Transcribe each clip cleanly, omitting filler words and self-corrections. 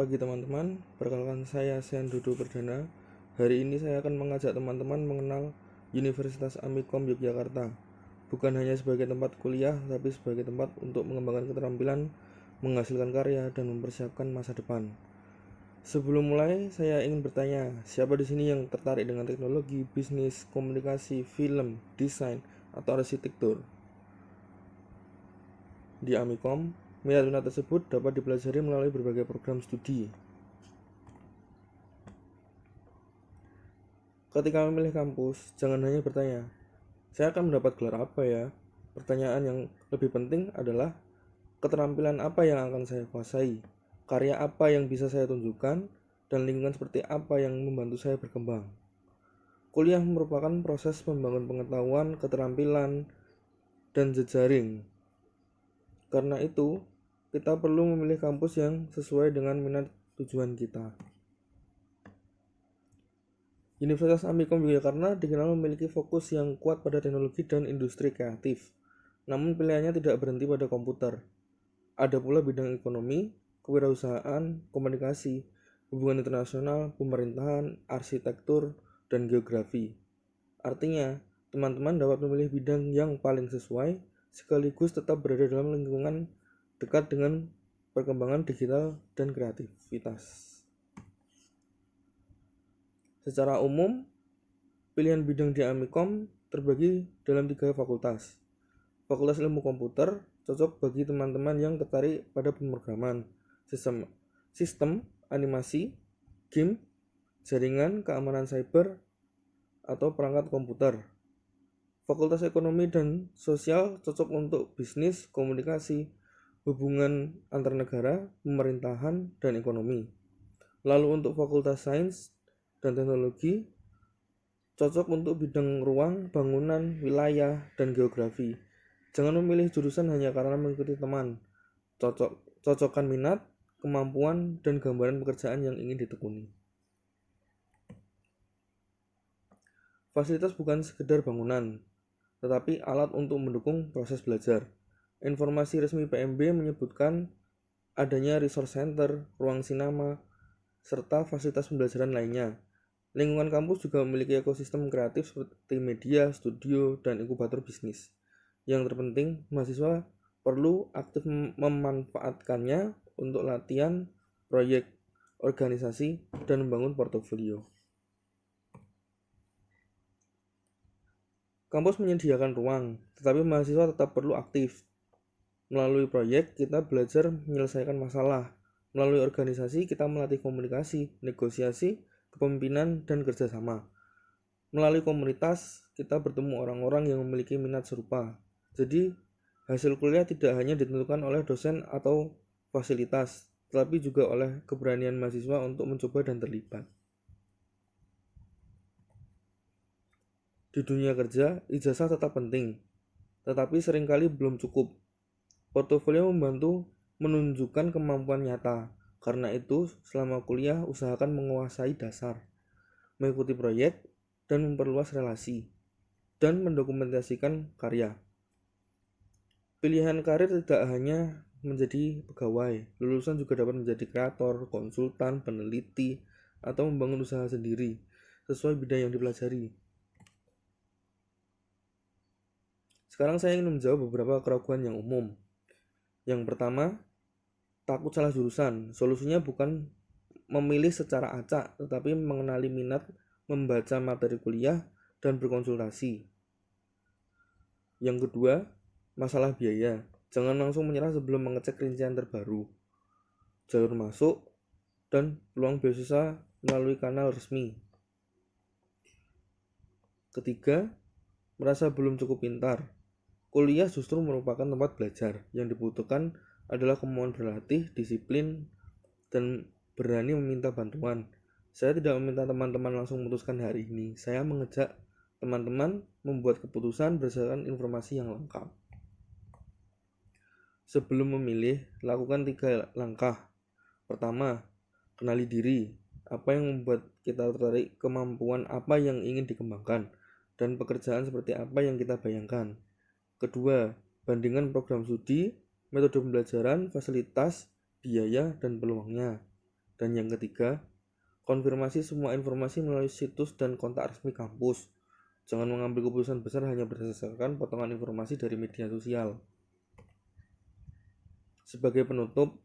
Pagi teman-teman, perkenalkan saya Sen Dudu Perdana. Hari ini saya akan mengajak teman-teman mengenal Universitas Amikom Yogyakarta. Bukan hanya sebagai tempat kuliah, tapi sebagai tempat untuk mengembangkan keterampilan, menghasilkan karya, dan mempersiapkan masa depan. Sebelum mulai, saya ingin bertanya, siapa di sini yang tertarik dengan teknologi, bisnis, komunikasi, film, desain, atau arsitektur? Di Amikom, minat tersebut dapat dipelajari melalui berbagai program studi. Ketika memilih kampus, jangan hanya bertanya, saya akan mendapat gelar apa ya? Pertanyaan yang lebih penting adalah, keterampilan apa yang akan saya kuasai? Karya apa yang bisa saya tunjukkan? Dan lingkungan seperti apa yang membantu saya berkembang? Kuliah merupakan proses membangun pengetahuan, keterampilan, dan jejaring. Karena itu, kita perlu memilih kampus yang sesuai dengan minat tujuan kita. Universitas Amikom Yogyakarta dikenal memiliki fokus yang kuat pada teknologi dan industri kreatif. Namun pilihannya tidak berhenti pada komputer. Ada pula bidang ekonomi, kewirausahaan, komunikasi, hubungan internasional, pemerintahan, arsitektur, dan geografi. Artinya, teman-teman dapat memilih bidang yang paling sesuai, sekaligus tetap berada dalam lingkungan dekat dengan perkembangan digital dan kreativitas. Secara umum, pilihan bidang di Amikom terbagi dalam 3 fakultas. Fakultas Ilmu Komputer cocok bagi teman-teman yang tertarik pada pemrograman, sistem, animasi, game, jaringan, keamanan cyber, atau perangkat komputer. Fakultas Ekonomi dan Sosial cocok untuk bisnis, komunikasi, hubungan antar negara, pemerintahan, dan ekonomi. Lalu untuk Fakultas Sains dan Teknologi cocok untuk bidang ruang, bangunan, wilayah, dan geografi. Jangan memilih jurusan hanya karena mengikuti teman. Cocokkan minat, kemampuan, dan gambaran pekerjaan yang ingin ditekuni. Fasilitas bukan sekedar bangunan, tetapi alat untuk mendukung proses belajar. Informasi resmi PMB menyebutkan adanya resource center, ruang sinema, serta fasilitas pembelajaran lainnya. Lingkungan kampus juga memiliki ekosistem kreatif seperti media, studio, dan inkubator bisnis. Yang terpenting, mahasiswa perlu aktif memanfaatkannya untuk latihan, proyek, organisasi, dan membangun portofolio. Kampus menyediakan ruang, tetapi mahasiswa tetap perlu aktif. Melalui proyek, kita belajar menyelesaikan masalah. Melalui organisasi, kita melatih komunikasi, negosiasi, kepemimpinan, dan kerjasama. Melalui komunitas, kita bertemu orang-orang yang memiliki minat serupa. Jadi, hasil kuliah tidak hanya ditentukan oleh dosen atau fasilitas, tetapi juga oleh keberanian mahasiswa untuk mencoba dan terlibat. Di dunia kerja, ijazah tetap penting, tetapi seringkali belum cukup. Portofolio membantu menunjukkan kemampuan nyata. Karena itu, selama kuliah, usahakan menguasai dasar, mengikuti proyek, dan memperluas relasi, dan mendokumentasikan karya. Pilihan karir tidak hanya menjadi pegawai, lulusan juga dapat menjadi kreator, konsultan, peneliti, atau membangun usaha sendiri sesuai bidang yang dipelajari. Sekarang saya ingin menjawab beberapa keraguan yang umum. Yang pertama, takut salah jurusan. Solusinya bukan memilih secara acak, tetapi mengenali minat, membaca materi kuliah, dan berkonsultasi. Yang kedua, masalah biaya. Jangan langsung menyerah sebelum mengecek rincian terbaru, jalur masuk, dan peluang beasiswa melalui kanal resmi. Ketiga, merasa belum cukup pintar. Kuliah justru merupakan tempat belajar. Yang dibutuhkan adalah kemampuan berlatih, disiplin, dan berani meminta bantuan. Saya tidak meminta teman-teman langsung memutuskan hari ini. Saya mengajak teman-teman membuat keputusan berdasarkan informasi yang lengkap. Sebelum memilih, lakukan 3 langkah. Pertama, kenali diri. Apa yang membuat kita tertarik, kemampuan apa yang ingin dikembangkan, dan pekerjaan seperti apa yang kita bayangkan. Kedua, bandingkan program studi, metode pembelajaran, fasilitas, biaya, dan peluangnya. Dan yang ketiga, konfirmasi semua informasi melalui situs dan kontak resmi kampus. Jangan mengambil keputusan besar hanya berdasarkan potongan informasi dari media sosial. Sebagai penutup,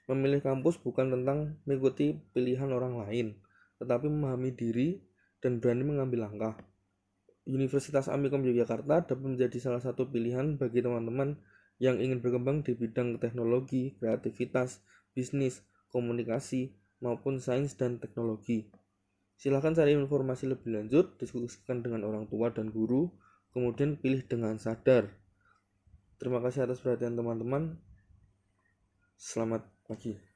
memilih kampus bukan tentang mengikuti pilihan orang lain, tetapi memahami diri dan berani mengambil langkah. Universitas Amikom Yogyakarta dapat menjadi salah satu pilihan bagi teman-teman yang ingin berkembang di bidang teknologi, kreativitas, bisnis, komunikasi, maupun sains dan teknologi. Silahkan cari informasi lebih lanjut, diskusikan dengan orang tua dan guru, kemudian pilih dengan sadar. Terima kasih atas perhatian teman-teman. Selamat pagi.